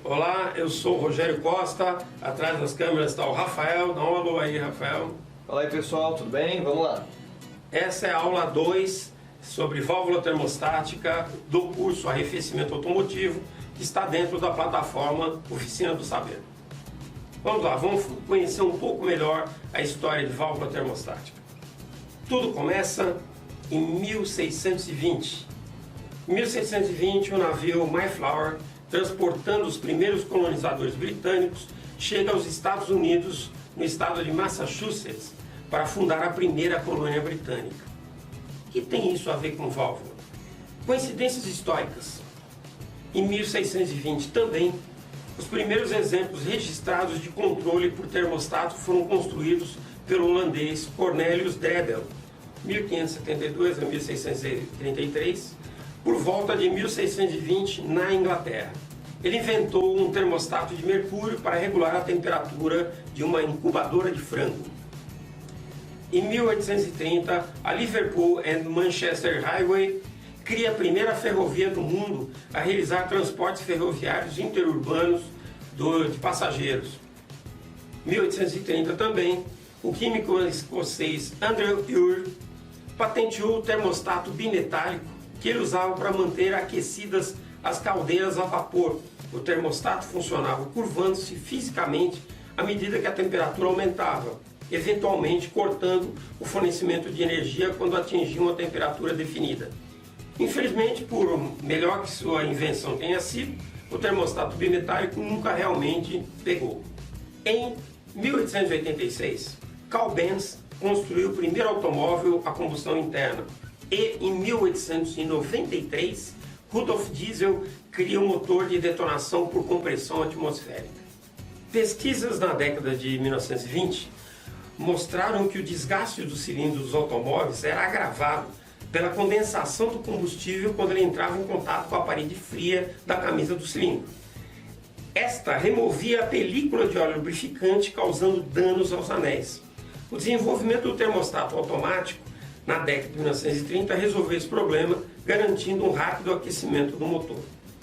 Olá, eu sou o Rogério Costa, atrás das câmeras está o Rafael. Dá um alô aí, Rafael. Fala aí pessoal, tudo bem? Vamos lá. Essa é a aula 2 sobre válvula termostática do curso Arrefecimento Automotivo, que está dentro da plataforma Oficina do Saber. Vamos lá, vamos conhecer um pouco melhor a história de válvula termostática. Tudo começa em 1620. Em 1620, o navio Mayflower, transportando os primeiros colonizadores britânicos, chega aos Estados Unidos, no estado de Massachusetts, para fundar a primeira colônia britânica. O que tem isso a ver com válvula? Coincidências históricas. Em 1620 também, os primeiros exemplos registrados de controle por termostato foram construídos pelo holandês Cornelius Drebbel, 1572 a 1633, por volta de 1620 na Inglaterra. Ele inventou um termostato de mercúrio para regular a temperatura de uma incubadora de frango. Em 1830, a Liverpool and Manchester Highway cria a primeira ferrovia do mundo a realizar transportes ferroviários interurbanos de passageiros. Em 1830 também, o químico escocês Andrew Ure patenteou o termostato bimetálico que ele usava para manter aquecidas as caldeiras a vapor. O termostato funcionava curvando-se fisicamente à medida que a temperatura aumentava, eventualmente cortando o fornecimento de energia quando atingia uma temperatura definida. Infelizmente, por melhor que sua invenção tenha sido, o termostato bimetálico nunca realmente pegou. Em 1886, Carl Benz construiu o primeiro automóvel a combustão interna. E em 1893, Rudolf Diesel cria um motor de detonação por compressão atmosférica. Pesquisas na década de 1920 mostraram que o desgaste dos cilindros dos automóveis era agravado pela condensação do combustível quando ele entrava em contato com a parede fria da camisa do cilindro. Esta removia a película de óleo lubrificante, causando danos aos anéis. O desenvolvimento do termostato automático na década de 1930 resolveu esse problema, garantindo um rápido aquecimento do motor.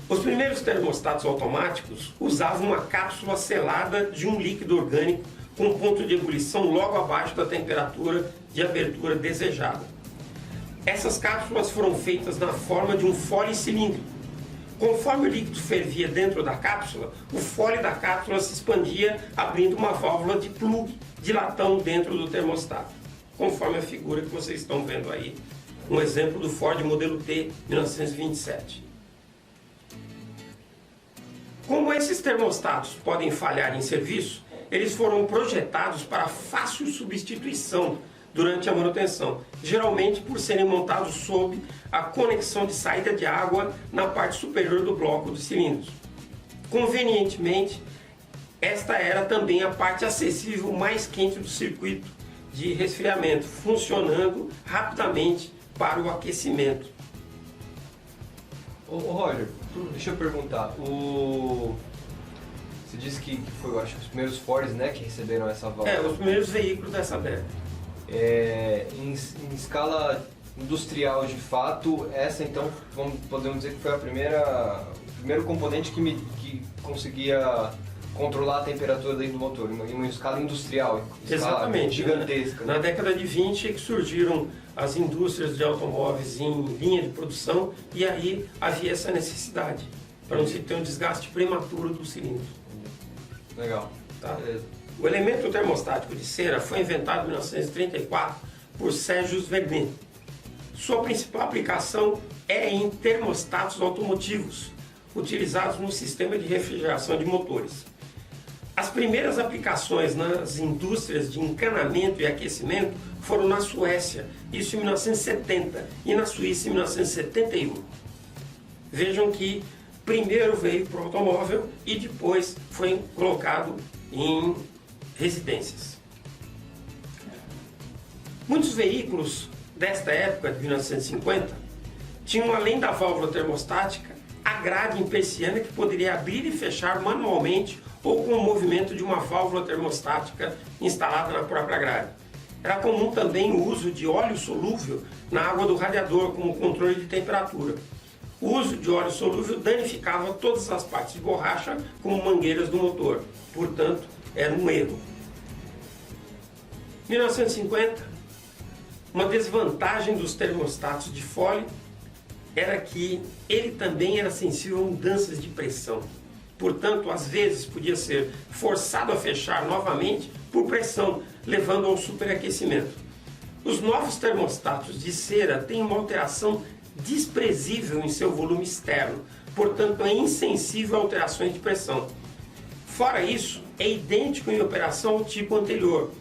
Os primeiros termostatos automáticos usavam uma cápsula selada de um líquido orgânico com ponto de ebulição logo abaixo da temperatura de abertura desejada. Essas cápsulas foram feitas na forma de um fole cilíndrico. Conforme o líquido fervia dentro da cápsula, o fole da cápsula se expandia, abrindo uma válvula de plug de latão dentro do termostato, conforme a figura que vocês estão vendo aí, um exemplo do Ford modelo T 1927. Como esses termostatos podem falhar em serviço, eles foram projetados para fácil substituição durante a manutenção, geralmente por serem montados sob a conexão de saída de água na parte superior do bloco dos cilindros. Convenientemente, esta era também a parte acessível mais quente do circuito de resfriamento, funcionando rapidamente para o aquecimento. Ô Roger, deixa eu perguntar, você disse que foi, eu acho, os primeiros Fords, né, que receberam essa válvula. Os primeiros veículos dessa década. Em escala industrial, de fato, essa então, podemos dizer que foi o primeiro componente que conseguia controlar a temperatura dentro do motor, em uma escala industrial, Exatamente, gigantesca. Na década de 20 é que surgiram as indústrias de automóveis em linha de produção, e aí havia essa necessidade, para não se ter um desgaste prematuro do cilindro. Legal. Tá? O elemento termostático de cera foi inventado em 1934 por Sergius Vernet. Sua principal aplicação é em termostatos automotivos, utilizados no sistema de refrigeração de motores. As primeiras aplicações nas indústrias de encanamento e aquecimento foram na Suécia, isso em 1970, e na Suíça em 1971. Vejam que primeiro veio para o automóvel e depois foi colocado em residências. Muitos veículos desta época, de 1950, tinham, além da válvula termostática, a grade em persiana que poderia abrir e fechar manualmente ou com o movimento de uma válvula termostática instalada na própria grade. Era comum também o uso de óleo solúvel na água do radiador como controle de temperatura. O uso de óleo solúvel danificava todas as partes de borracha como mangueiras do motor, portanto era um erro. 1950, uma desvantagem dos termostatos de Foley era que ele também era sensível a mudanças de pressão. Portanto, às vezes podia ser forçado a fechar novamente por pressão, levando ao superaquecimento. Os novos termostatos de cera têm uma alteração desprezível em seu volume externo, portanto é insensível a alterações de pressão. Fora isso, é idêntico em operação ao tipo anterior.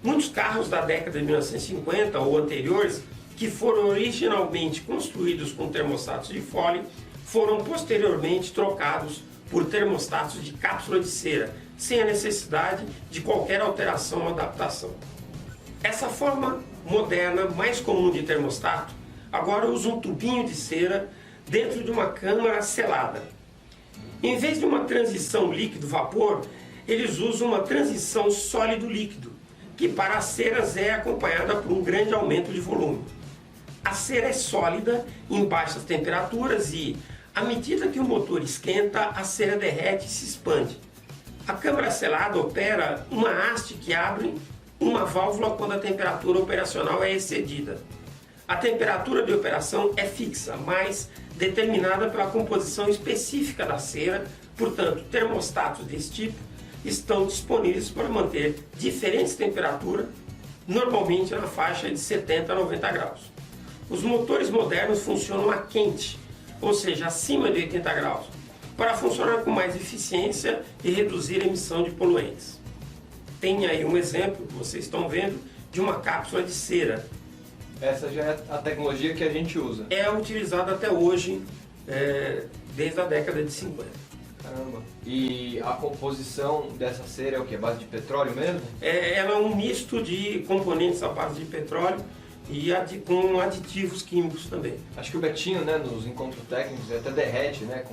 Muitos carros da década de 1950 ou anteriores, que foram originalmente construídos com termostatos de Foley, foram posteriormente trocados por termostatos de cápsula de cera, sem a necessidade de qualquer alteração ou adaptação. Essa forma moderna, mais comum de termostato, agora usa um tubinho de cera dentro de uma câmara selada. Em vez de uma transição líquido-vapor, eles usam uma transição sólido-líquido, que para as ceras é acompanhada por um grande aumento de volume. A cera é sólida em baixas temperaturas e, à medida que o motor esquenta, a cera derrete e se expande. A câmara selada opera uma haste que abre uma válvula quando a temperatura operacional é excedida. A temperatura de operação é fixa, mas determinada pela composição específica da cera, portanto, termostatos desse tipo estão disponíveis para manter diferentes temperaturas, normalmente na faixa de 70 a 90 graus. Os motores modernos funcionam a quente, ou seja, acima de 80 graus, para funcionar com mais eficiência e reduzir a emissão de poluentes. Tem aí um exemplo que vocês estão vendo de uma cápsula de cera. Essa já é a tecnologia que a gente usa. É utilizada até hoje, desde a década de 50. Caramba. E a composição dessa cera é o que? Base de petróleo mesmo? Ela é um misto de componentes à base de petróleo e com aditivos químicos também. Acho que o Betinho, né, nos encontros técnicos, até derrete, né?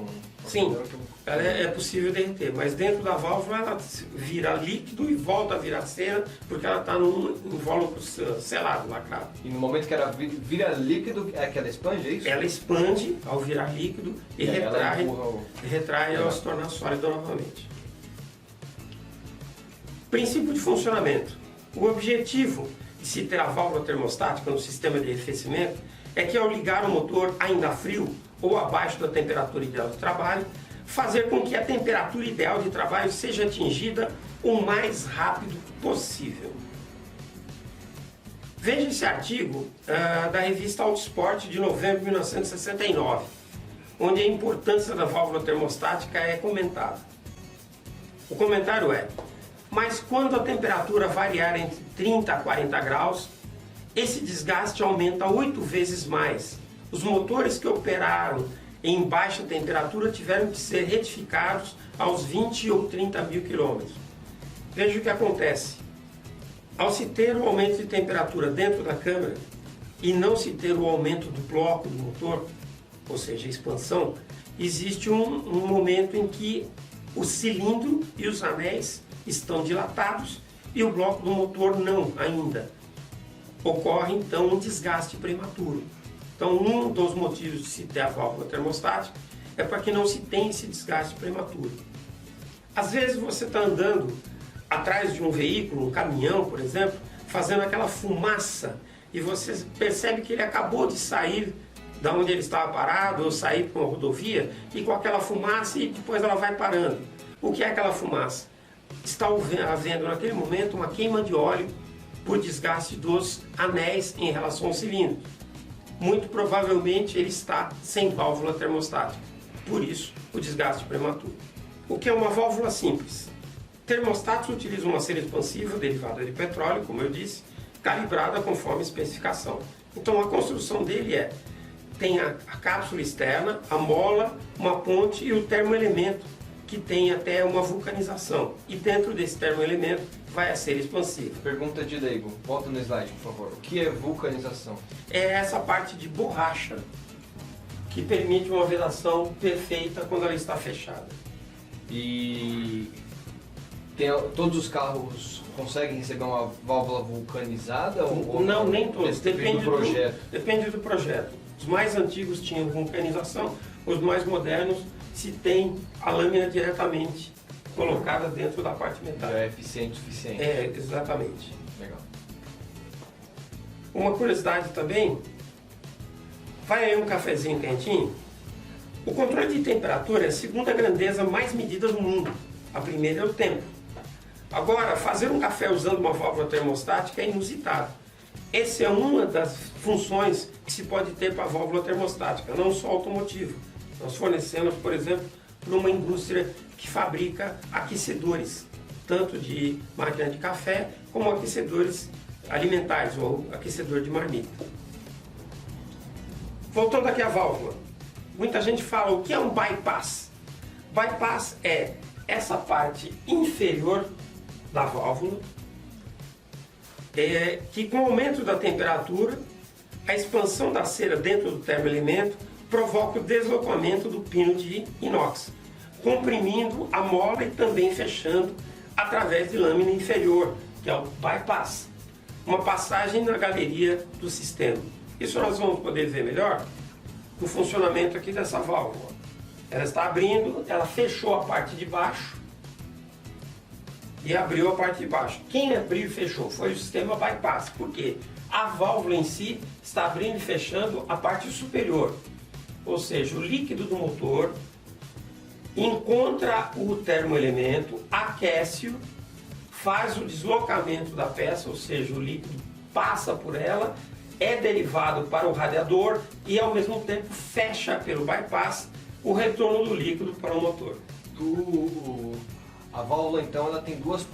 Sim, ela é possível derreter, mas dentro da válvula ela vira líquido e volta a virar cera, porque ela está num invólucro selado, lacrado. E no momento que ela vira líquido, é que ela expande, é isso? Ela expande ao virar líquido e retrai ao se tornar sólido novamente. Princípio de funcionamento. O objetivo de se ter a válvula termostática no sistema de arrefecimento é que, ao ligar o motor ainda frio ou abaixo da temperatura ideal de trabalho, fazer com que a temperatura ideal de trabalho seja atingida o mais rápido possível. Veja esse artigo da revista Autosport de novembro de 1969, onde a importância da válvula termostática é comentada. O comentário é: mas quando a temperatura variar entre 30 a 40 graus, esse desgaste aumenta 8 vezes mais. Os motores que operaram em baixa temperatura tiveram que ser retificados aos 20 ou 30 mil quilômetros. Veja o que acontece. Ao se ter o aumento de temperatura dentro da câmara e não se ter o aumento do bloco do motor, ou seja, a expansão, existe um momento em que o cilindro e os anéis estão dilatados e o bloco do motor não ainda. Ocorre então um desgaste prematuro. Então, um dos motivos de se ter a válvula termostática é para que não se tenha esse desgaste prematuro. Às vezes você está andando atrás de um veículo, um caminhão, por exemplo, fazendo aquela fumaça e você percebe que ele acabou de sair da onde ele estava parado ou sair para uma rodovia e com aquela fumaça e depois ela vai parando. O que é aquela fumaça? Está havendo naquele momento uma queima de óleo por desgaste dos anéis em relação ao cilindro. Muito provavelmente ele está sem válvula termostática, por isso o desgaste prematuro. O que é uma válvula simples? Termostatos utilizam uma cera expansiva derivada de petróleo, como eu disse, calibrada conforme a especificação. Então a construção dele tem a cápsula externa, a mola, uma ponte e o termoelemento, que tem até uma vulcanização. E dentro desse termoelemento vai a cera expansiva. Pergunta de leigo, volta no slide, por favor. O que é vulcanização? É essa parte de borracha que permite uma vedação perfeita quando ela está fechada. E todos os carros conseguem receber uma válvula vulcanizada? Ou não, nem todos. Depende do projeto. Depende do projeto. Os mais antigos tinham vulcanização, os mais modernos se tem a lâmina diretamente colocada dentro da parte metálica. Já é eficiente o suficiente. É, exatamente. Legal. Uma curiosidade também, vai aí um cafezinho quentinho. O controle de temperatura é a segunda grandeza mais medida do mundo. A primeira é o tempo. Agora, fazer um café usando uma válvula termostática é inusitado. Essa é uma das funções que se pode ter para a válvula termostática, não só automotiva. Nós fornecemos, por exemplo, para uma indústria que fabrica aquecedores, tanto de máquina de café como aquecedores alimentares ou aquecedor de marmita. Voltando aqui à válvula, muita gente fala o que é um bypass. Bypass é essa parte inferior da válvula, que com o aumento da temperatura, a expansão da cera dentro do termoelemento provoca o deslocamento do pino de inox, comprimindo a mola e também fechando através de lâmina inferior, que é o bypass. Uma passagem na galeria do sistema. Isso nós vamos poder ver melhor no funcionamento aqui dessa válvula. Ela está abrindo, ela fechou a parte de baixo e abriu a parte de baixo. Quem abriu e fechou foi o sistema bypass, porque a válvula em si está abrindo e fechando a parte superior, ou seja, o líquido do motor encontra o termoelemento, aquece-o, faz o deslocamento da peça, ou seja, o líquido passa por ela, é derivado para o radiador e ao mesmo tempo fecha pelo bypass o retorno do líquido para o motor. A válvula então ela tem duas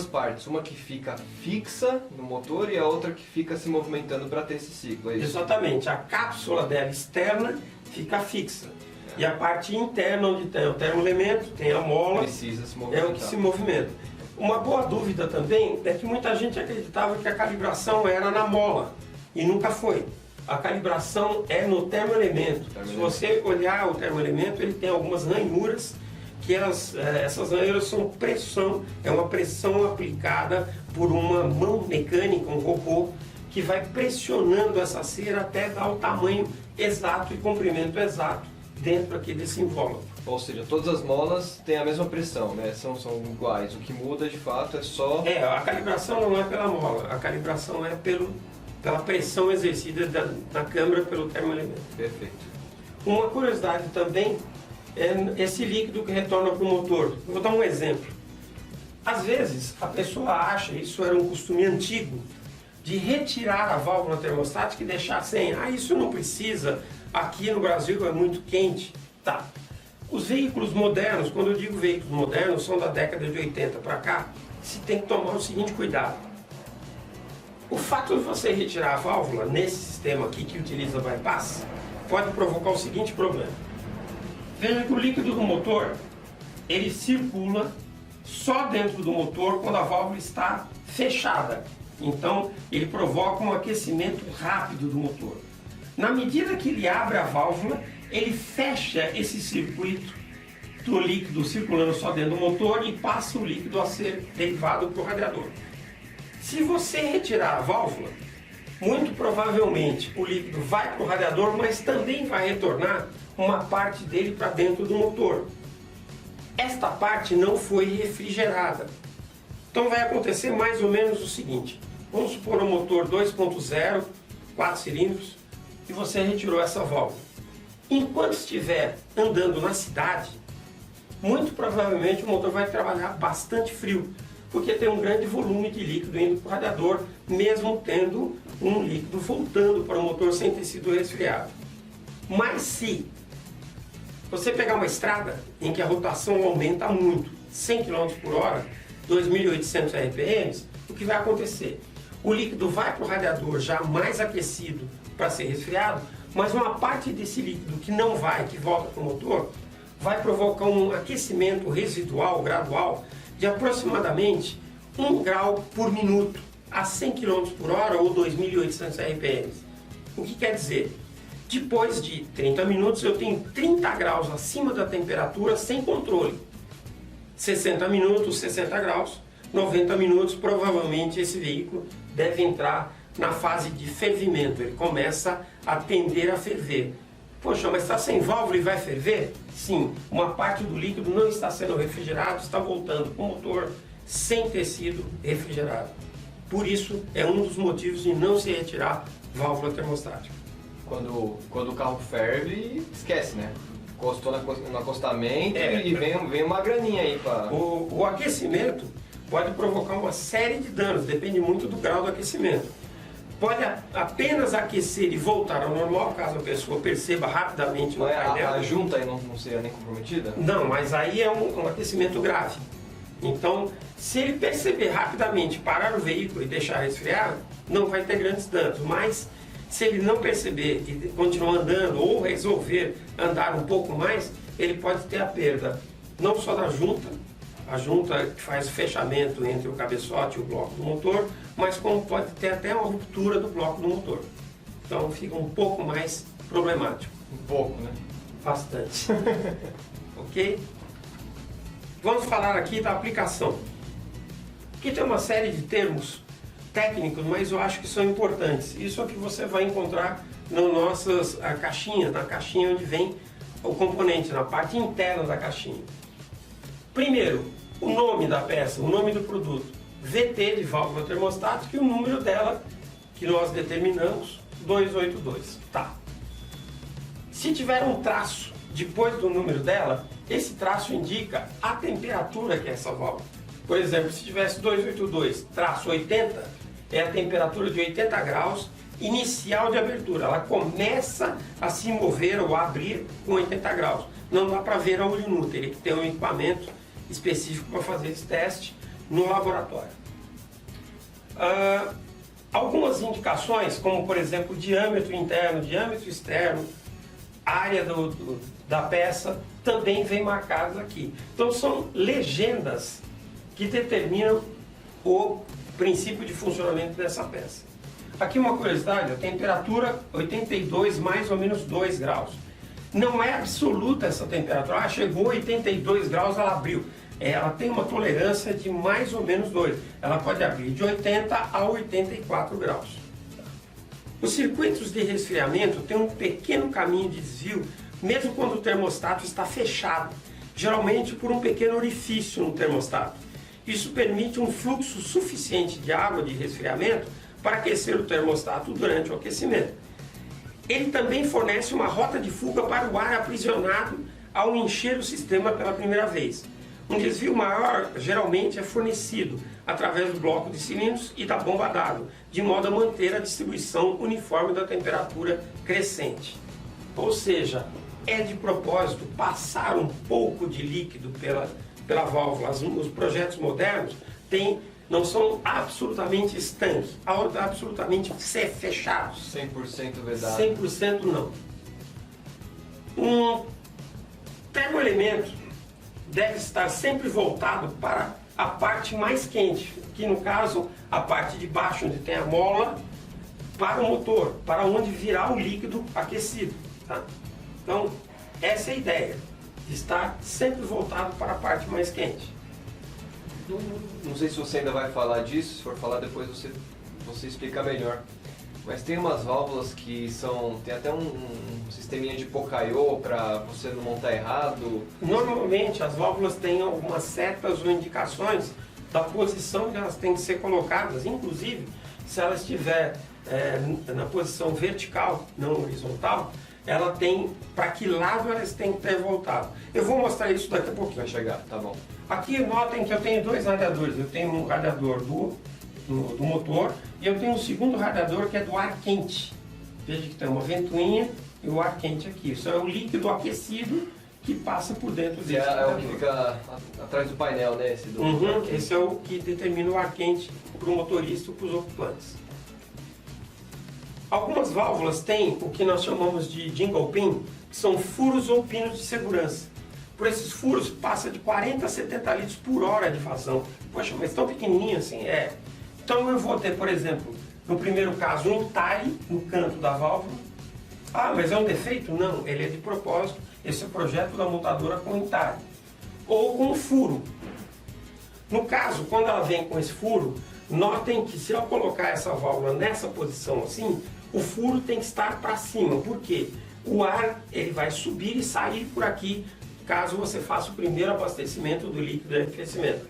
partes, uma que fica fixa no motor e a outra que fica se movimentando para ter esse ciclo, é isso? Exatamente, a cápsula dela externa fica fixa e a parte interna onde tem o termoelemento, tem a mola, precisa se é movimentar. o que se movimenta. Uma boa dúvida também é que muita gente acreditava que a calibração era na mola e nunca foi. A calibração é no termoelemento. Se você olhar o termoelemento, ele tem algumas ranhuras que essas ranhuras são pressão, é uma pressão aplicada por uma mão mecânica, um robô, que vai pressionando essa cera até dar o tamanho exato e comprimento exato dentro aqui desse invólucro. Ou seja, todas as molas têm a mesma pressão, né? São iguais. O que muda de fato é só... A calibração não é pela mola, a calibração é pela pressão exercida na câmara pelo termoelemento. Perfeito. Uma curiosidade também é esse líquido que retorna para o motor. Eu vou dar um exemplo. Às vezes a pessoa acha, isso era um costume antigo, de retirar a válvula termostática e deixar sem. Isso não precisa, aqui no Brasil é muito quente. Tá. Os veículos modernos, quando eu digo veículos modernos, são da década de 80 para cá, se tem que tomar o seguinte cuidado. O fato de você retirar a válvula nesse sistema aqui que utiliza bypass pode provocar o seguinte problema. Veja que o líquido do motor, ele circula só dentro do motor quando a válvula está fechada. Então, ele provoca um aquecimento rápido do motor. Na medida que ele abre a válvula, ele fecha esse circuito do líquido circulando só dentro do motor e passa o líquido a ser derivado para o radiador. Se você retirar a válvula, muito provavelmente o líquido vai para o radiador, mas também vai retornar uma parte dele para dentro do motor. Esta parte não foi refrigerada. Então vai acontecer mais ou menos o seguinte. Vamos supor um motor 2.0, 4 cilindros, e você retirou essa válvula. Enquanto estiver andando na cidade, muito provavelmente o motor vai trabalhar bastante frio, porque tem um grande volume de líquido indo para o radiador, mesmo tendo um líquido voltando para o motor sem ter sido resfriado. Mas se você pegar uma estrada em que a rotação aumenta muito, 100 km por hora, 2.800 RPM, o que vai acontecer? O líquido vai para o radiador já mais aquecido para ser resfriado, mas uma parte desse líquido que não vai, que volta para o motor, vai provocar um aquecimento residual, gradual, de aproximadamente 1 grau por minuto, a 100 km por hora ou 2.800 RPM. O que quer dizer? Depois de 30 minutos eu tenho 30 graus acima da temperatura sem controle. 60 minutos, 60 graus, 90 minutos, provavelmente esse veículo deve entrar na fase de fervimento, ele começa a tender a ferver. Poxa, mas está sem válvula e vai ferver? Sim, uma parte do líquido não está sendo refrigerado, está voltando para o motor sem ter sido refrigerado. Por isso, é um dos motivos de não se retirar válvula termostática. Quando o carro ferve, esquece, né? Encostou no acostamento e vem uma graninha aí para... O aquecimento pode provocar uma série de danos, depende muito do grau do aquecimento. Pode apenas aquecer e voltar ao normal, caso a pessoa perceba rapidamente no painel. A junta aí não seria nem comprometida? Não, mas aí é um aquecimento grave. Então, se ele perceber rapidamente, parar o veículo e deixar resfriar, não vai ter grandes danos. Mas, se ele não perceber e continuar andando ou resolver andar um pouco mais, ele pode ter a perda não só da junta, a junta que faz o fechamento entre o cabeçote e o bloco do motor, mas como pode ter até uma ruptura do bloco do motor. Então fica um pouco mais problemático. Um pouco, né? Bastante. Ok? Vamos falar aqui da aplicação. Aqui tem uma série de termos técnicos, mas eu acho que são importantes. Isso é o que você vai encontrar nas nossas caixinhas, na caixinha onde vem o componente, na parte interna da caixinha. Primeiro, o nome da peça, o nome do produto, VT de válvula termostática e o número dela que nós determinamos, 282. Tá. Se tiver um traço depois do número dela, esse traço indica a temperatura que é essa válvula. Por exemplo, se tivesse 282 traço 80, é a temperatura de 80 graus inicial de abertura. Ela começa a se mover ou a abrir com 80 graus. Não dá para ver a olho nu, teria que ter um equipamento específico para fazer esse teste no laboratório. Algumas indicações, como por exemplo diâmetro interno, diâmetro externo, área da peça, também vem marcadas aqui. Então são legendas que determinam o princípio de funcionamento dessa peça. Aqui uma curiosidade, a temperatura 82 mais ou menos 2 graus. Não é absoluta essa temperatura, chegou a 82 graus, ela abriu. Ela tem uma tolerância de mais ou menos 2. Ela pode abrir de 80 a 84 graus. Os circuitos de resfriamento têm um pequeno caminho de desvio, mesmo quando o termostato está fechado, geralmente por um pequeno orifício no termostato. Isso permite um fluxo suficiente de água de resfriamento para aquecer o termostato durante o aquecimento. Ele também fornece uma rota de fuga para o ar aprisionado ao encher o sistema pela primeira vez. Um desvio maior geralmente é fornecido através do bloco de cilindros e da bomba d'água, de modo a manter a distribuição uniforme da temperatura crescente. Ou seja, é de propósito passar um pouco de líquido pela válvula. Os projetos modernos não são absolutamente estanques, absolutamente fechados. 100% vedado. 100% não. Um termoelemento deve estar sempre voltado para a parte mais quente, que no caso a parte de baixo, onde tem a mola, para o motor, para onde virá o líquido aquecido. Tá? Então, essa é a ideia, de estar sempre voltado para a parte mais quente. Não sei se você ainda vai falar disso, se for falar depois você explica melhor. Mas tem umas válvulas que tem até um sisteminha de Pocaiô para você não montar errado. Normalmente as válvulas têm algumas setas ou indicações da posição que elas têm que ser colocadas, inclusive se ela estiver na posição vertical, não horizontal, ela tem para que lado elas têm que ter voltado. Eu vou mostrar isso daqui a pouquinho. Vai chegar, tá bom. Aqui notem que eu tenho dois radiadores, eu tenho um radiador do motor e eu tenho um segundo radiador que é do ar quente. Veja que tem uma ventoinha e o ar quente aqui. Isso é o líquido aquecido que passa por dentro desse radiador. É o que fica atrás do painel, né? Esse é o que determina o ar quente para o motorista ou para os ocupantes. Algumas válvulas têm o que nós chamamos de jingle pin, que são furos ou pinos de segurança. Por esses furos passa de 40 a 70 litros por hora de vazão. Poxa, mas tão pequenininho assim? É. Então eu vou ter, por exemplo, no primeiro caso, um entalhe no canto da válvula. Ah, mas é um defeito? Não, ele é de propósito. Esse é o projeto da montadora com entalhe. ou com um furo. No caso, quando ela vem com esse furo, notem que se eu colocar essa válvula nessa posição assim, o furo tem que estar para cima. Por quê? O ar ele vai subir e sair por aqui, caso você faça o primeiro abastecimento do líquido de arrefecimento.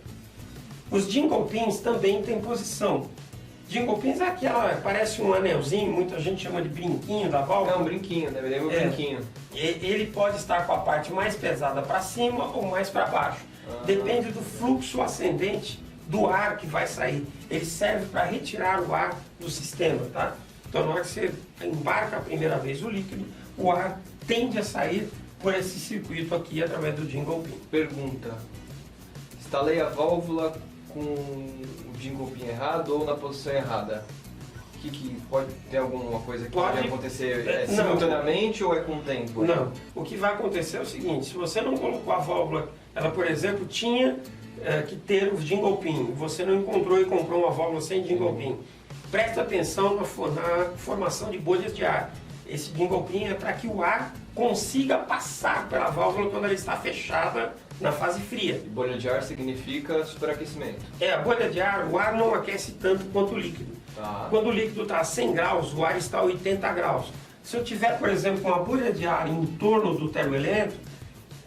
Os jingle pins também têm posição. Jingle pins é aquela, parece um anelzinho, muita gente chama de brinquinho da válvula. É um brinquinho, na verdade é um brinquinho. Ele pode estar com a parte mais pesada para cima ou mais para baixo. Depende do fluxo ascendente do ar que vai sair. Ele serve para retirar o ar do sistema, tá? Então, na hora que você embarca a primeira vez o líquido, o ar tende a sair por esse circuito aqui através do jingle pin. Pergunta: instalei a válvula com o jingle pin errado ou na posição errada? Que pode ter alguma coisa que pode acontecer simultaneamente ou é com o tempo? Não. O que vai acontecer é o seguinte: se você não colocou a válvula, ela, por exemplo, tinha que ter o jingle pin, você não encontrou e comprou uma válvula sem jingle pin. Preste atenção na formação de bolhas de ar. Esse jingle pin é para que o ar consiga passar pela válvula quando ela está fechada na fase fria. E bolha de ar significa superaquecimento. A bolha de ar, o ar não aquece tanto quanto o líquido. Tá. Quando o líquido está a 100 graus, o ar está a 80 graus. Se eu tiver, por exemplo, uma bolha de ar em torno do termoelétrico,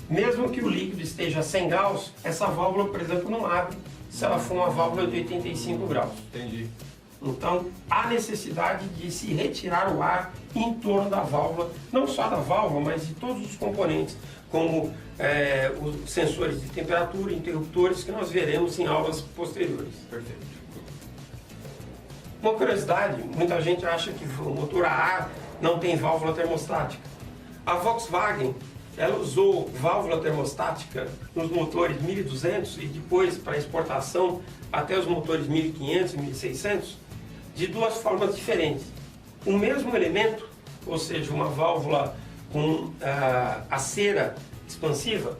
mesmo que o líquido esteja a 100 graus, essa válvula, por exemplo, não abre se ela for uma válvula de 85 graus. Entendi. Então, há necessidade de se retirar o ar em torno da válvula, não só da válvula, mas de todos os componentes, como os sensores de temperatura, interruptores, que nós veremos em aulas posteriores. Perfeito. Uma curiosidade, muita gente acha que o motor a ar não tem válvula termostática. A Volkswagen, ela usou válvula termostática nos motores 1200 e depois para exportação até os motores 1500 e 1600 de duas formas diferentes. O mesmo elemento, ou seja, uma válvula com a cera expansiva,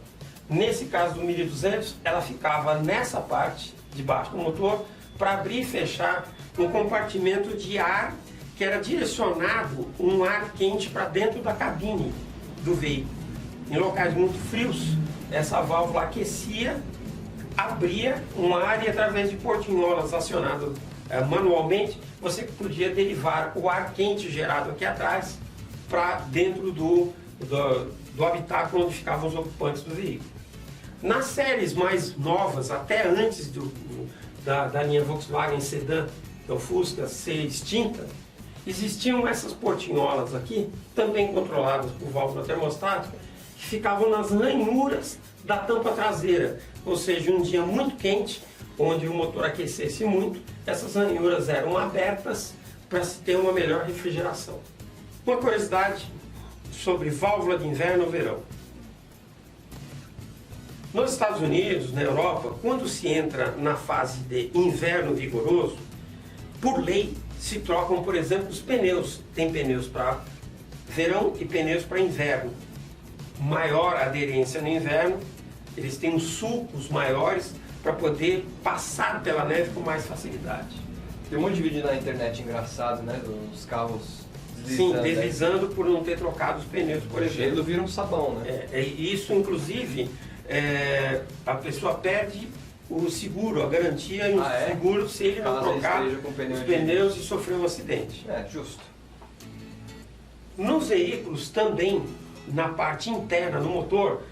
nesse caso do 1200, ela ficava nessa parte de baixo do motor para abrir e fechar um compartimento de ar que era direcionado um ar quente para dentro da cabine do veículo. Em locais muito frios, essa válvula aquecia, abria um ar e através de portinholas acionadas manualmente, você podia derivar o ar quente gerado aqui atrás para dentro do habitáculo onde ficavam os ocupantes do veículo. Nas séries mais novas, até antes da linha Volkswagen Sedã, que é o Fusca, ser extinta, existiam essas portinholas aqui, também controladas por válvula termostática, que ficavam nas ranhuras da tampa traseira, ou seja, um dia muito quente, onde o motor aquecesse muito, essas ranhuras eram abertas para se ter uma melhor refrigeração. Uma curiosidade sobre válvula de inverno ou verão. Nos Estados Unidos, na Europa, quando se entra na fase de inverno vigoroso, por lei se trocam, por exemplo, os pneus. Tem pneus para verão e pneus para inverno. Maior aderência no inverno, eles têm os sulcos maiores para poder passar pela neve com mais facilidade. Tem um monte de vídeo na internet engraçado, né? Dos carros deslizando. Sim, deslizando por não ter trocado os pneus, por exemplo. O gelo vira um sabão, né? Isso, inclusive, a pessoa perde o seguro, a garantia em seguro se ele não trocar os pneus e sofrer um acidente. Justo. Nos veículos também, na parte interna, no motor,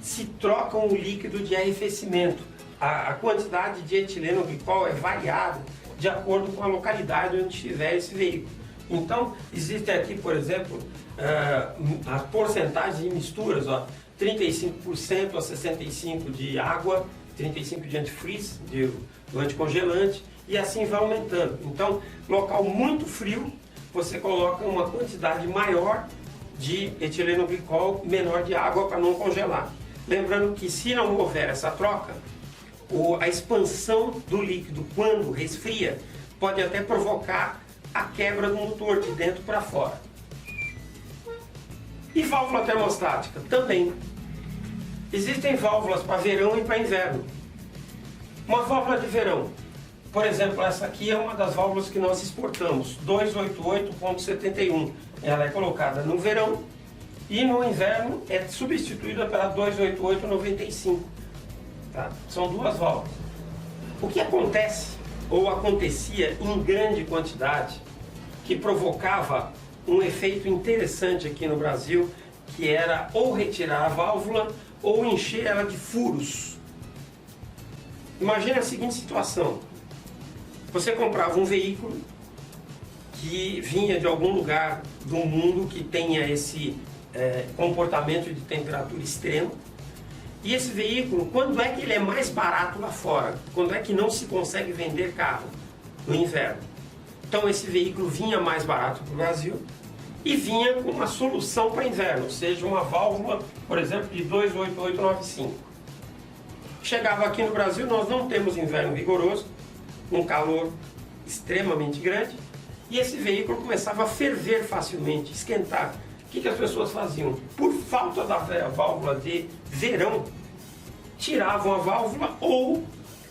se trocam o líquido de arrefecimento. A quantidade de etileno glicol é variada de acordo com a localidade onde estiver esse veículo. Então, existe aqui, por exemplo, a porcentagem de misturas, 35% a 65% de água, 35% de antifreeze, do anticongelante, e assim vai aumentando. Então, local muito frio, você coloca uma quantidade maior de etileno glicol, menor de água para não congelar. Lembrando que se não houver essa troca, a expansão do líquido quando resfria pode até provocar a quebra do motor de dentro para fora. E válvula termostática? Também. Existem válvulas para verão e para inverno. Uma válvula de verão, por exemplo, essa aqui é uma das válvulas que nós exportamos, 288.71. Ela é colocada no verão e no inverno é substituída pela 288.95. Tá? São duas válvulas. O que acontece, ou acontecia em grande quantidade, que provocava um efeito interessante aqui no Brasil, que era ou retirar a válvula ou encher ela de furos. Imagine a seguinte situação: você comprava um veículo que vinha de algum lugar do mundo que tenha esse comportamento de temperatura extremo, e esse veículo, quando é que ele é mais barato lá fora? Quando é que não se consegue vender carro? No inverno. Então esse veículo vinha mais barato para o Brasil e vinha com uma solução para inverno, ou seja, uma válvula, por exemplo, de 28895. Chegava aqui no Brasil, nós não temos inverno vigoroso, um calor extremamente grande, e esse veículo começava a ferver facilmente, esquentar. O que as pessoas faziam? Por falta da válvula de verão, tiravam a válvula ou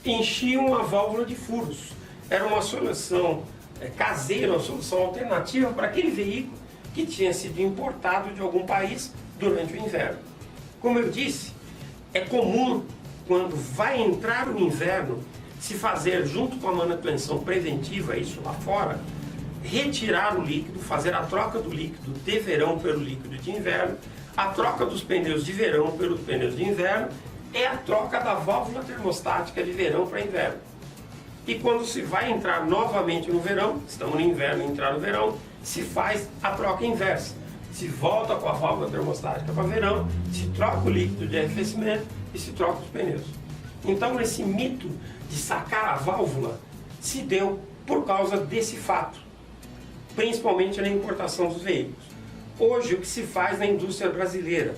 enchiam a válvula de furos. Era uma solução caseira, uma solução alternativa para aquele veículo que tinha sido importado de algum país durante o inverno. Como eu disse, é comum, quando vai entrar o inverno, se fazer, junto com a manutenção preventiva, isso lá fora, retirar o líquido, fazer a troca do líquido de verão pelo líquido de inverno, a troca dos pneus de verão pelos pneus de inverno, é a troca da válvula termostática de verão para inverno. E quando se vai entrar novamente no verão, estamos no inverno e entrar no verão, se faz a troca inversa. Se volta com a válvula termostática para verão, se troca o líquido de arrefecimento e se troca os pneus. Então esse mito de sacar a válvula se deu por causa desse fato, principalmente na importação dos veículos. Hoje o que se faz na indústria brasileira,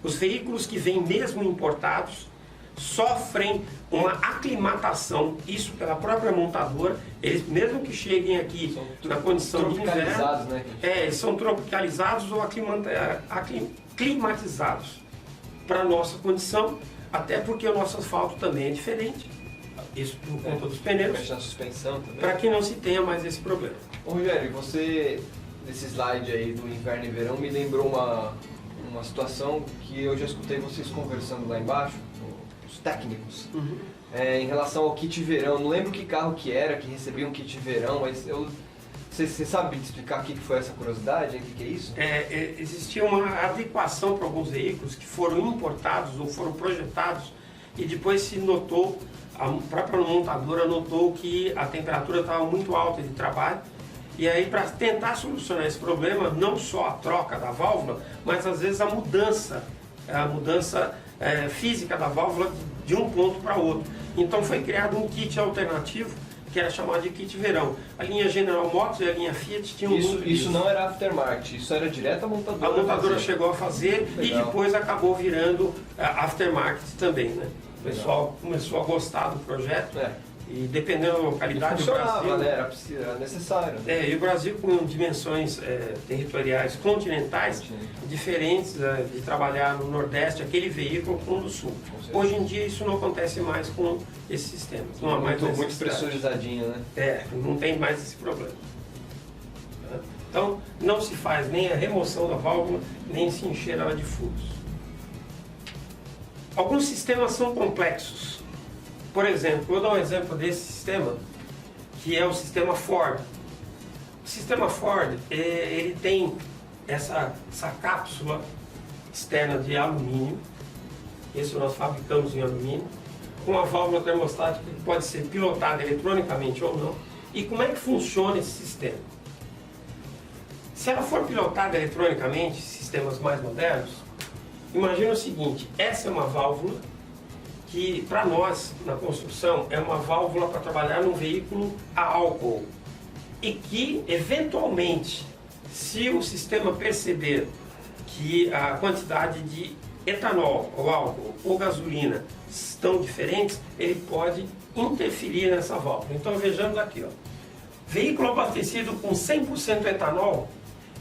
os veículos que vêm mesmo importados sofrem uma aclimatação, isso pela própria montadora, eles mesmo que cheguem aqui na condição de inverno, né? eles são tropicalizados ou climatizados para a nossa condição, até porque o nosso asfalto também é diferente, isso por conta dos pneus, para que não se tenha mais esse problema. Ô Rogério, você, nesse slide aí do inverno e verão, me lembrou uma situação que eu já escutei vocês conversando lá embaixo, os técnicos, em relação ao kit verão. Não lembro que carro que era, que recebia um kit verão, mas você sabe me explicar o que foi essa curiosidade? O que é isso? Existia uma adequação para alguns veículos que foram importados ou foram projetados e depois se notou, a própria montadora notou que a temperatura estava muito alta de trabalho. E aí, para tentar solucionar esse problema, não só a troca da válvula, mas às vezes a mudança física da válvula de um ponto para outro. Então foi criado um kit alternativo, que era chamado de kit verão. A linha General Motors e a linha Fiat tinham isso não era aftermarket, isso era direto à montadora. A montadora chegou a fazer. Legal. E depois acabou virando aftermarket também, né? O pessoal começou a gostar do projeto. E dependendo da localidade do Brasil, né? Era necessário. Né? E o Brasil com dimensões territoriais continentais diferentes de trabalhar no Nordeste aquele veículo com o do Sul. Hoje em dia isso não acontece mais com esses sistemas. Não há mais muito pressurizadinho, né? Não tem mais esse problema. Então não se faz nem a remoção da válvula, nem se encher ela de furos. Alguns sistemas são complexos. Por exemplo, vou dar um exemplo desse sistema, que é o sistema Ford. O sistema Ford, ele tem essa cápsula externa de alumínio, esse nós fabricamos em alumínio, com uma válvula termostática que pode ser pilotada eletronicamente ou não. E como é que funciona esse sistema? Se ela for pilotada eletronicamente, sistemas mais modernos, imagina o seguinte: essa é uma válvula que para nós, na construção, é uma válvula para trabalhar num veículo a álcool. E que, eventualmente, se o sistema perceber que a quantidade de etanol, ou álcool, ou gasolina estão diferentes, ele pode interferir nessa válvula. Então vejamos aqui, ó. Veículo abastecido com 100% etanol,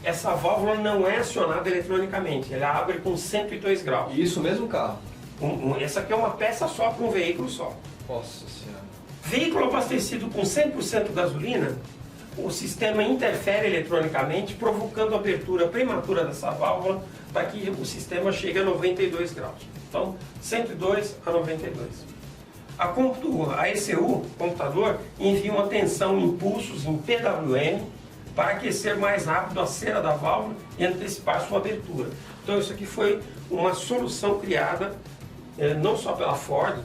essa válvula não é acionada eletronicamente, ela abre com 102 graus. E isso mesmo carro? Essa aqui é uma peça só para um veículo só. Nossa Senhora. Veículo abastecido com 100% gasolina, o sistema interfere eletronicamente, provocando a abertura prematura dessa válvula para que o sistema chegue a 92 graus. Então, 102 a 92. A ECU, computador, envia uma tensão em impulsos em PWM para aquecer mais rápido a cera da válvula e antecipar sua abertura. Então isso aqui foi uma solução criada não só pela Ford,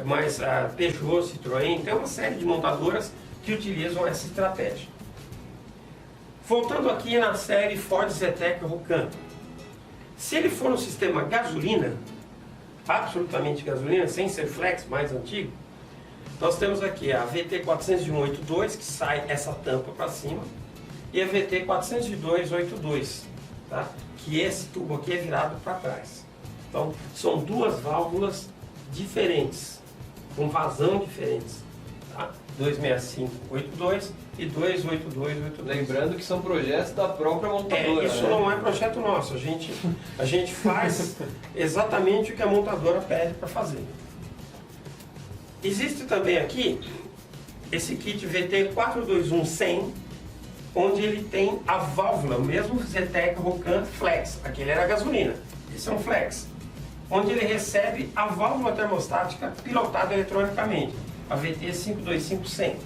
mas a Peugeot, Citroën, tem uma série de montadoras que utilizam essa estratégia. Voltando aqui na série Ford Zetec Rocan, se ele for um sistema gasolina, absolutamente gasolina, sem ser flex, mais antigo, nós temos aqui a VT401.82, que sai essa tampa para cima, e a VT402.82, tá? Que esse tubo aqui é virado para trás. Então, são duas válvulas diferentes, com vazão diferentes, tá? 265.82 e 282.82. Lembrando que são projetos da própria montadora. Isso né? não é projeto nosso, a gente faz exatamente o que a montadora pede para fazer. Existe também aqui esse kit VT421.100, onde ele tem a válvula, o mesmo Zetec Rocan Flex, aquele era gasolina, esse é um Flex, onde ele recebe a válvula termostática pilotada eletronicamente, a VT525.100,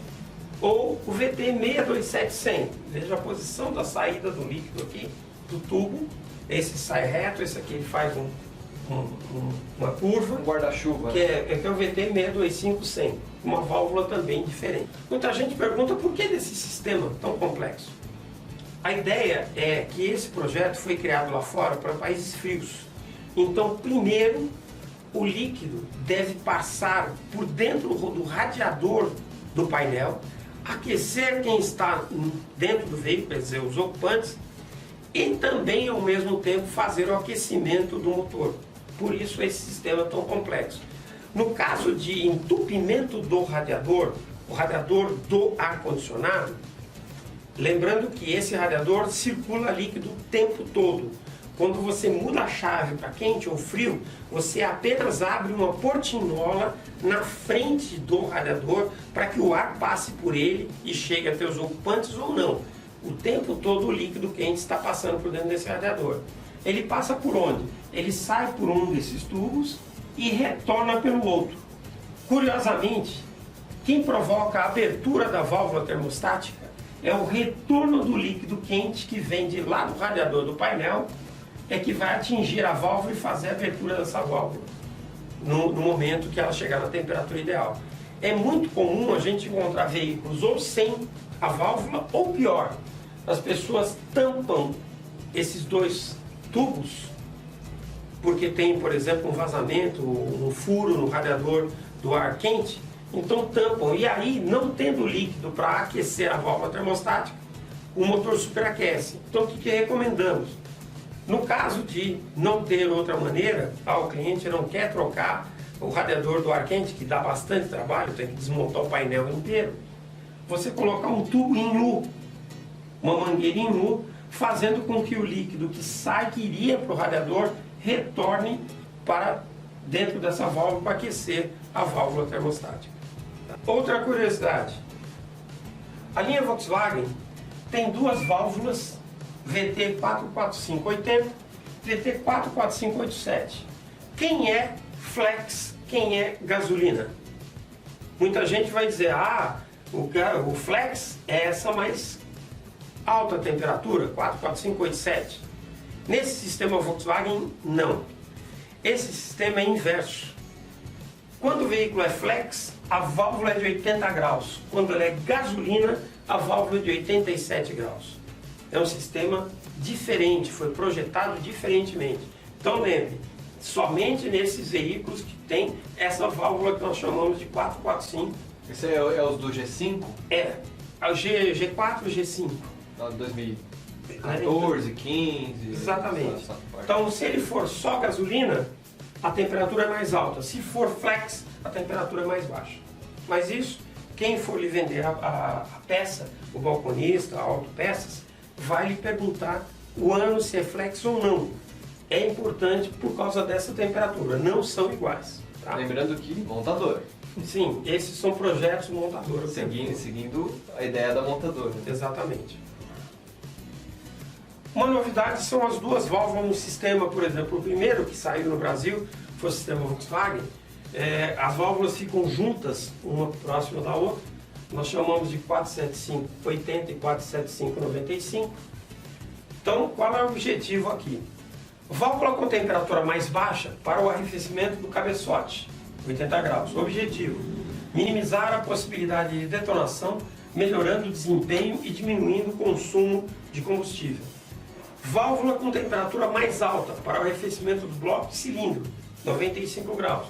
ou o VT627.100, veja a posição da saída do líquido aqui, do tubo, esse sai reto, esse aqui ele faz uma curva, Um guarda-chuva. que é o VT625.100, uma válvula também diferente. Muita gente pergunta por que desse sistema tão complexo. A ideia é que esse projeto foi criado lá fora para países frios. Então, primeiro, o líquido deve passar por dentro do radiador do painel, aquecer quem está dentro do veículo, quer dizer, os ocupantes, e também, ao mesmo tempo, fazer o aquecimento do motor. Por isso esse sistema é tão complexo. No caso de entupimento do radiador, o radiador do ar-condicionado, lembrando que esse radiador circula líquido o tempo todo. Quando você muda a chave para quente ou frio, você apenas abre uma portinhola na frente do radiador para que o ar passe por ele e chegue até os ocupantes ou não. O tempo todo o líquido quente está passando por dentro desse radiador. Ele passa por onde? Ele sai por um desses tubos e retorna pelo outro. Curiosamente, quem provoca a abertura da válvula termostática é o retorno do líquido quente que vem de lá do radiador do painel, é que vai atingir a válvula e fazer a abertura dessa válvula no momento que ela chegar na temperatura ideal. É muito comum a gente encontrar veículos ou sem a válvula ou pior, as pessoas tampam esses dois tubos porque tem, por exemplo, um vazamento, um furo no radiador do ar quente, então tampam, e aí, não tendo líquido para aquecer a válvula termostática, o motor superaquece. Então o que recomendamos? No caso de não ter outra maneira, o cliente não quer trocar o radiador do ar quente, que dá bastante trabalho, tem que desmontar o painel inteiro, você colocar um tubo em U, uma mangueira em U, fazendo com que o líquido que sai, que iria para o radiador, retorne para dentro dessa válvula para aquecer a válvula termostática. Outra curiosidade, a linha Volkswagen tem duas válvulas VT44580, VT44587. Quem é flex, quem é gasolina? Muita gente vai dizer, o flex é essa mais alta temperatura, 44587. Nesse sistema Volkswagen, não. Esse sistema é inverso. Quando o veículo é flex, a válvula é de 80 graus. Quando ela é gasolina, a válvula é de 87 graus. É um sistema diferente, foi projetado diferentemente. Então lembre, somente nesses veículos que tem essa válvula que nós chamamos de 445. Esse é os do G5? É, o G4 e G5. 2014, 15... Exatamente. Então, se ele for só gasolina, a temperatura é mais alta. Se for flex, a temperatura é mais baixa. Mas isso, quem for lhe vender a peça, o balconista, a autopeças, vai lhe perguntar o ano se é flex ou não. É importante por causa dessa temperatura, não são iguais. Tá? Lembrando que montador. Sim, esses são projetos montadores. Seguindo a ideia da montadora. Exatamente. Uma novidade são as duas válvulas no sistema, por exemplo. O primeiro que saiu no Brasil foi o sistema Volkswagen, as válvulas ficam juntas, uma próxima da outra. Nós chamamos de 475-80 e 475-95. Então, qual é o objetivo aqui? Válvula com temperatura mais baixa para o arrefecimento do cabeçote, 80 graus. O objetivo: minimizar a possibilidade de detonação, melhorando o desempenho e diminuindo o consumo de combustível. Válvula com temperatura mais alta para o arrefecimento do bloco de cilindro, 95 graus.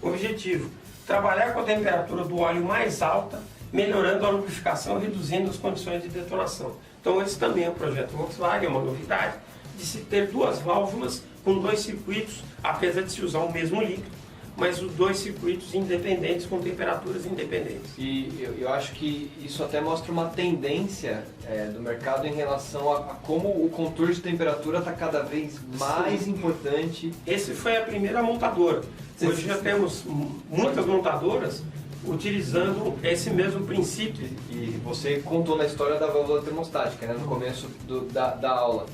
Objetivo: trabalhar com a temperatura do óleo mais alta, melhorando a lubrificação e reduzindo as condições de detonação. Então esse também é um projeto Volkswagen, é uma novidade, de se ter duas válvulas com dois circuitos, apesar de se usar o mesmo líquido, mas os dois circuitos independentes, com temperaturas independentes. E eu acho que isso até mostra uma tendência do mercado em relação a como o controle de temperatura está cada vez mais importante. Esse foi a primeira montadora. Hoje já temos muitas montadoras utilizando esse mesmo princípio. E você contou na história da válvula termostática, né, no começo da aula.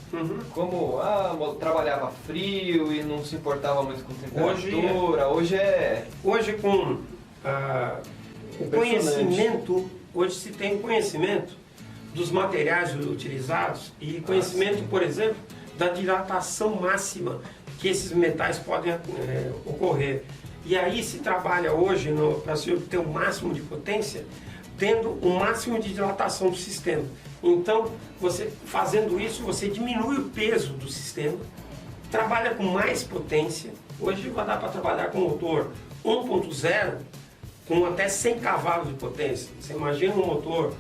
Como trabalhava frio e não se importava muito com temperatura. Hoje com o conhecimento, hoje se tem conhecimento dos materiais utilizados e conhecimento, por exemplo, da dilatação máxima que esses metais podem ocorrer. E aí se trabalha hoje para se obter o máximo de potência, tendo o máximo de dilatação do sistema. Então, você fazendo isso, você diminui o peso do sistema, trabalha com mais potência. Hoje vai dar para trabalhar com motor 1.0 com até 100 cavalos de potência. Você imagina um motor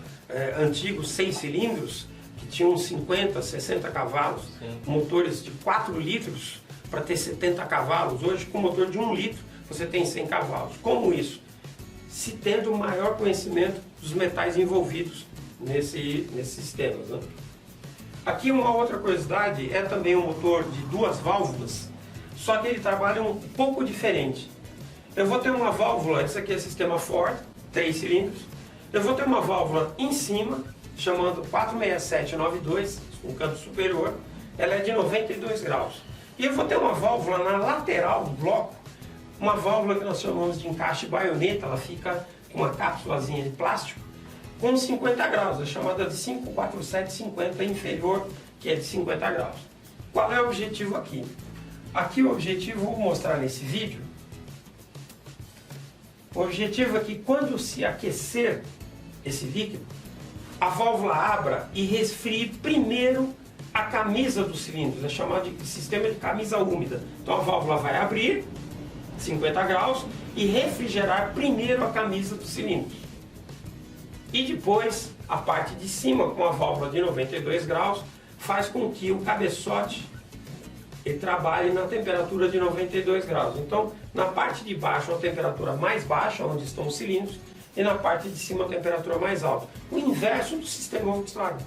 antigo, 6 cilindros, que tinha uns 50, 60 cavalos, motores de 4 litros para ter 70 cavalos. Hoje, com motor de 1 litro, você tem 100 cavalos. Como isso? Se tendo maior conhecimento dos metais envolvidos nesses sistemas. Né? Aqui uma outra curiosidade é também um motor de duas válvulas, só que ele trabalha um pouco diferente. Eu vou ter uma válvula, esse aqui é o sistema Ford, 3 cilindros. Eu vou ter uma válvula em cima, chamando 46792, com canto superior, ela é de 92 graus. E eu vou ter uma válvula na lateral do bloco, uma válvula que nós chamamos de encaixe baioneta, ela fica com uma cápsulazinha de plástico, com 50 graus, é chamada de 54750 inferior, que é de 50 graus. Qual é o objetivo aqui? Aqui o objetivo, vou mostrar nesse vídeo, o objetivo é que quando se aquecer esse líquido, a válvula abra e resfrie primeiro a camisa do cilindro, é chamado de sistema de camisa úmida. Então a válvula vai abrir 50 graus e refrigerar primeiro a camisa do cilindro. E depois, a parte de cima, com a válvula de 92 graus, faz com que o cabeçote ele trabalhe na temperatura de 92 graus. Então, na parte de baixo, a temperatura mais baixa, onde estão os cilindros, e na parte de cima, a temperatura mais alta. O inverso do sistema Volkswagen.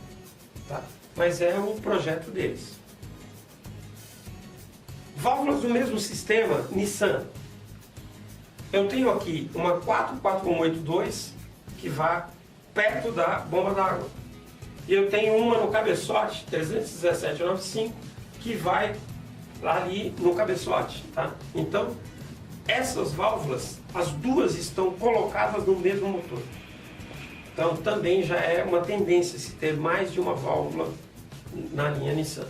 Tá? Mas é um projeto deles. Válvulas do mesmo sistema Nissan. Eu tenho aqui uma 44182 que vai perto da bomba d'água. E eu tenho uma no cabeçote 31795 que vai lá ali no cabeçote. Tá? Então, essas válvulas, as duas estão colocadas no mesmo motor. Então, também já é uma tendência se ter mais de uma válvula na linha Nissan.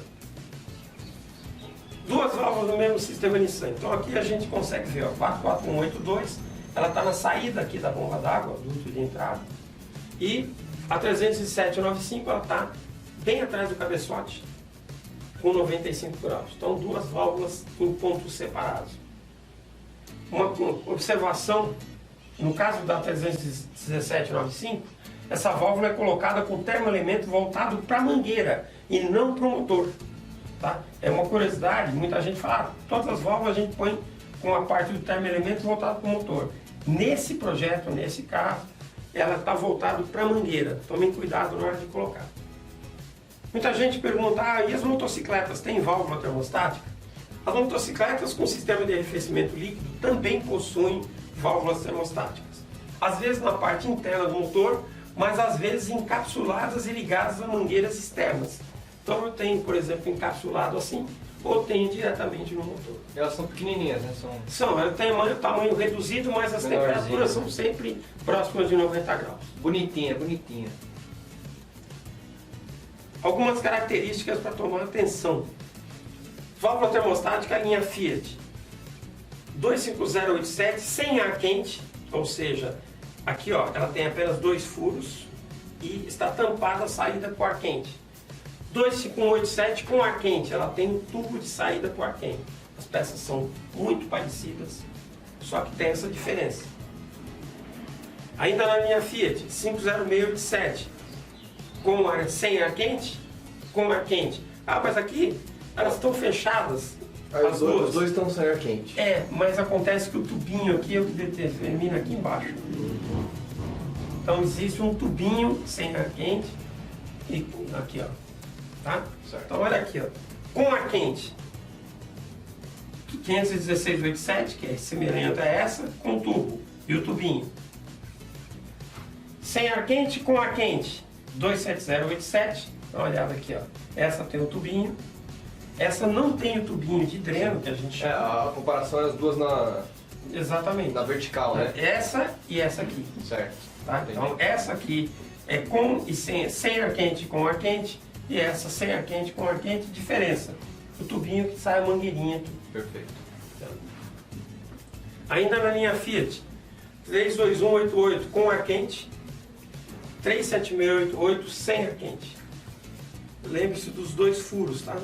Duas válvulas no mesmo sistema Nissan. Então aqui a gente consegue ver, ó, 44182, ela está na saída aqui da bomba d'água, duto de entrada. E a 30795, ela está bem atrás do cabeçote, com 95 graus. Então duas válvulas em pontos separados. Uma observação, no caso da 31795, essa válvula é colocada com o termoelemento voltado para a mangueira e não para o motor. Tá? É uma curiosidade, muita gente fala, todas as válvulas a gente põe com a parte do termoelemento voltado para o motor. Nesse projeto, nesse caso, ela está voltada para a mangueira. Tomem cuidado na hora de colocar. Muita gente pergunta, e as motocicletas têm válvula termostática? As motocicletas com sistema de arrefecimento líquido também possuem válvulas termostáticas. Às vezes na parte interna do motor, mas às vezes encapsuladas e ligadas a mangueiras externas. Então eu tenho, por exemplo, encapsulado assim, ou tenho diretamente no motor. Elas são pequenininhas, né? Ela tem tamanho reduzido, mas as temperaturas são sempre próximas de 90 graus. Bonitinha, bonitinha. Algumas características para tomar atenção. Válvula termostática linha Fiat 25087 sem ar quente, ou seja, aqui ó, ela tem apenas 2 furos e está tampada a saída para o ar quente. 25187 com ar quente, ela tem um tubo de saída para o ar quente. As peças são muito parecidas, só que tem essa diferença. Ainda na linha Fiat 50687 sem ar quente, com ar quente. Ah, mas aqui elas estão fechadas. As duas. Os dois estão sem ar quente. Mas acontece que o tubinho aqui é o que determina aqui embaixo. Então existe um tubinho sem ar quente e aqui ó, tá? Certo. Então olha aqui ó, com ar quente 51687, que é semelhante a essa, com tubo e o tubinho. Sem ar quente, com ar quente 27087, dá uma olhada aqui ó, essa tem o tubinho, essa não tem o tubinho de dreno que a gente chama. A comparação é as duas Exatamente. na vertical, né? Essa e essa aqui. Certo. Tá? Então essa aqui é com e sem ar quente com ar quente, e essa sem ar quente com ar quente, diferença. O tubinho que sai a mangueirinha aqui. Perfeito. Ainda na linha Fiat 32188 com ar quente, 37688 sem ar quente. Lembre-se dos 2 furos, tá?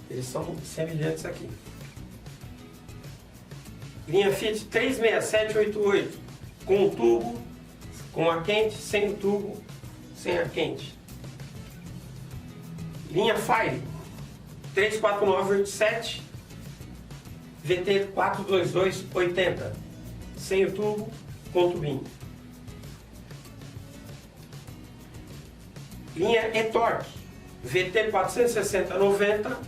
Eles são semelhantes aqui. Linha Fiat 36788 com o tubo, com ar quente, sem o tubo, sem ar quente. Linha Fire 34987 VT 42280 sem o tubo, com o tubinho. Linha E-Torque VT 46090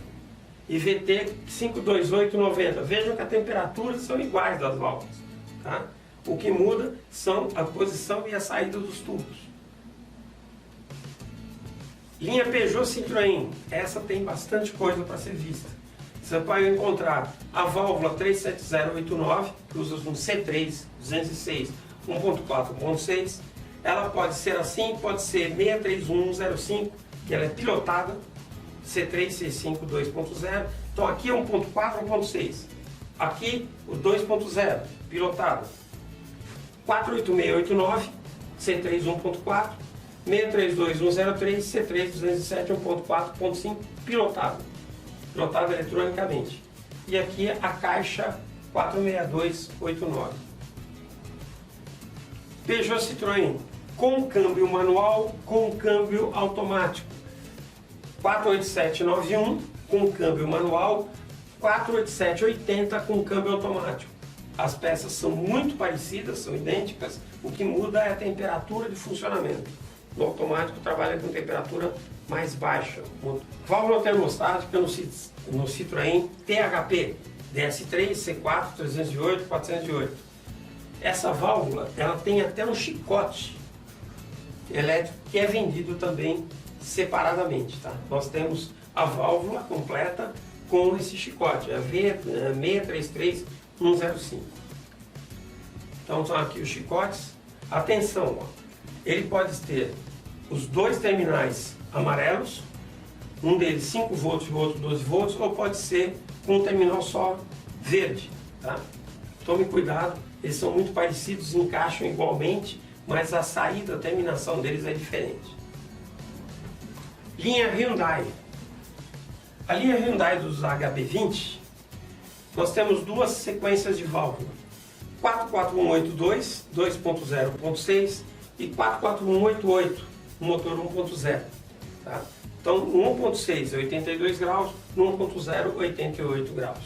e VT 52890. Vejam que as temperaturas são iguais das válvulas, tá? O que muda são a posição e a saída dos tubos. Linha Peugeot Citroën, essa tem bastante coisa para ser vista. Você vai encontrar a válvula 37089, que usa um C3 206 1.4 1.6. Ela pode ser assim, pode ser 631105, que ela é pilotada, C3 C5 2.0. Então aqui é 1.4 1.6. Aqui o 2.0, pilotado. 48689, C3 1.4, 632103, C3 207 1.4.5, pilotado. Pilotado eletronicamente. E aqui a caixa 46289. Peugeot Citroën, com câmbio manual, com câmbio automático. 48791 com câmbio manual, 48780 com câmbio automático. As peças são muito parecidas, são idênticas, o que muda é a temperatura de funcionamento. No automático trabalha com temperatura mais baixa. Válvula termostática no Citroën THP DS3, C4, 308, 408. Essa válvula ela tem até um chicote elétrico que é vendido também separadamente. Tá? Nós temos a válvula completa com esse chicote, a V633105. Então são aqui os chicotes. Atenção, ó. Ele pode ter os 2 terminais amarelos, um deles 5 volts e o outro 12 volts, ou pode ser com um terminal só verde. Tá? Tome cuidado, eles são muito parecidos, encaixam igualmente, mas a saída, a terminação deles é diferente. Linha Hyundai. A linha Hyundai dos HB20, nós temos 2 sequências de válvula. 44182, 2.0.6 e 44188, motor 1.0. Tá? Então, no 1.6 é 82 graus, no 1.0 88 graus.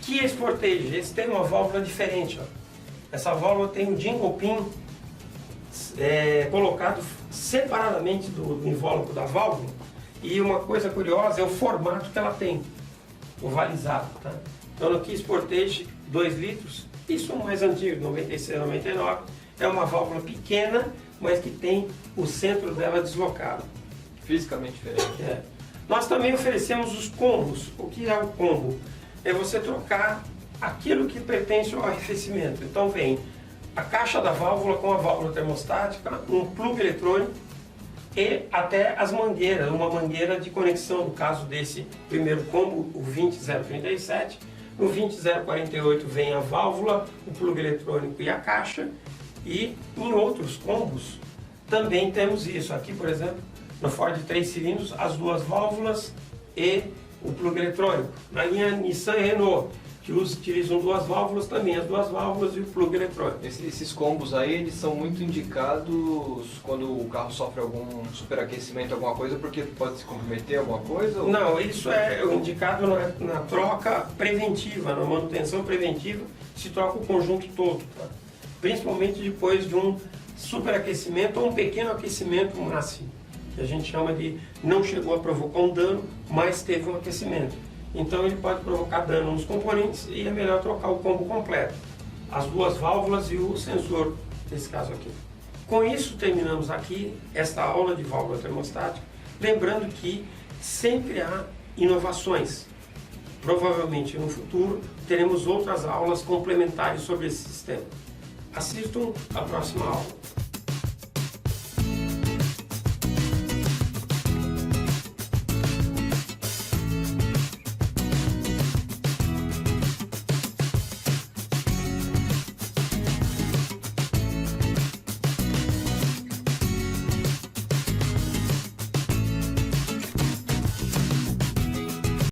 Kia Sportage, esse tem uma válvula diferente. Ó. Essa válvula tem um jingle pin colocado separadamente do invólucro da válvula. E uma coisa curiosa é o formato que ela tem, ovalizado. Tá? Então, no Kia Sportage 2 litros, isso é o mais antigo, 96, 99, é uma válvula pequena, mas que tem o centro dela deslocado. Fisicamente diferente. Nós também oferecemos os combos. O que é o combo? É você trocar aquilo que pertence ao arrefecimento. Então vem a caixa da válvula com a válvula termostática, um plug eletrônico e até as mangueiras, uma mangueira de conexão, no caso desse primeiro combo, o 20037. No 20048 vem a válvula, o plug eletrônico e a caixa. E em outros combos também temos isso. Aqui, por exemplo, no Ford 3 cilindros, as duas válvulas e o plug eletrônico. Na linha Nissan e Renault, que utilizam duas válvulas também, as duas válvulas e o plug eletrônico. Esses combos aí, eles são muito indicados quando o carro sofre algum superaquecimento, alguma coisa, porque pode se comprometer alguma coisa? Ou... Não, isso é indicado na troca preventiva, na manutenção preventiva, se troca o conjunto todo, tá? Principalmente depois de um superaquecimento ou um pequeno aquecimento máximo, que a gente chama de não chegou a provocar um dano, mas teve um aquecimento. Então ele pode provocar dano nos componentes e é melhor trocar o combo completo, as duas válvulas e o sensor, nesse caso aqui. Com isso terminamos aqui esta aula de válvula termostática, lembrando que sempre há inovações. Provavelmente no futuro teremos outras aulas complementares sobre esse sistema. Assistam a próxima aula.